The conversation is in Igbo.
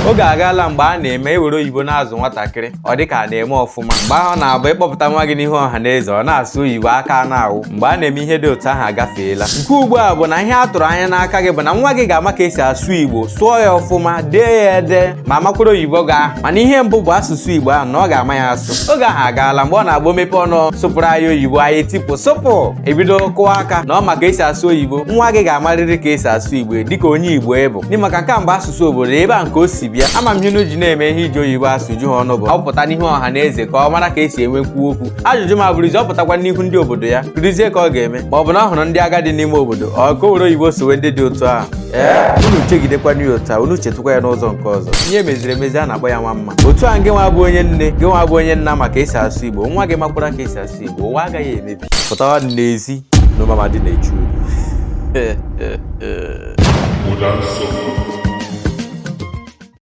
oge agala mgbe a na-eme ewere oyibo na-azụ nwatakịrị ọ dị ka a na-eme ọfụma mgbe ahụ na-abụ ịkpọpụta nwa gị n'ihu ọha na eze ọ na-asụ oyibo aka na-awụ mgbe a na-eme ihe dị otu ahụ agafeela nke ugbu a bụ na ihe a tụrụ anya n'aka gị bụ na nwa gị ga-ama ka esi asụ Igbo sụọ ya ọfụma dee ya ede ma makwara oyibo ga mana ihe mbụ bụ asụsụ Igbo ahụ na ọ ga-ama ya asụ oge ahụ agaala mgbe ọ na-agba mepe ọnụ sụpụrụ anyị oyibo anyị tipụ sụpụ ebido kụwa aka na ọ maka esi asụ oyibo nwa gị ga-amarịrị ka esi asụ Igbo dịka onye Igbo ịbụ n'i maka nke mgbe asụsụ obodo ebe a nke o si bịa ama m ihe unu ji na-eme ihe iji oyibo asụju ha ọnụ bụ ọ pụta n'ihu ọha na eze ka ọ mara ka esi enwekwu okwu ajụjụ ma bụrụzi ọ pụtakwa n'ihu ndị obodo ya kụrụzie ka ọ ga-eme ma ọ bụ na ọ hụrụ ndị agadi n'ime obodo ọ ka o were oyibo sowe ndị dị otu ahụ unu chegidekwana ya otu a unu chetakwa ya n'ụzọ nke ọzọ ihe meziri emezi a na-akpọ ya nwa mma otu a gị nwa bụ onye nne gị nwa bụ onye nna maka esi asụ Igbo nwa gị makwara ka esi asụ Igbo ụwa agaghị emebi pụtawa n'ezi n'ụmama dị na-echu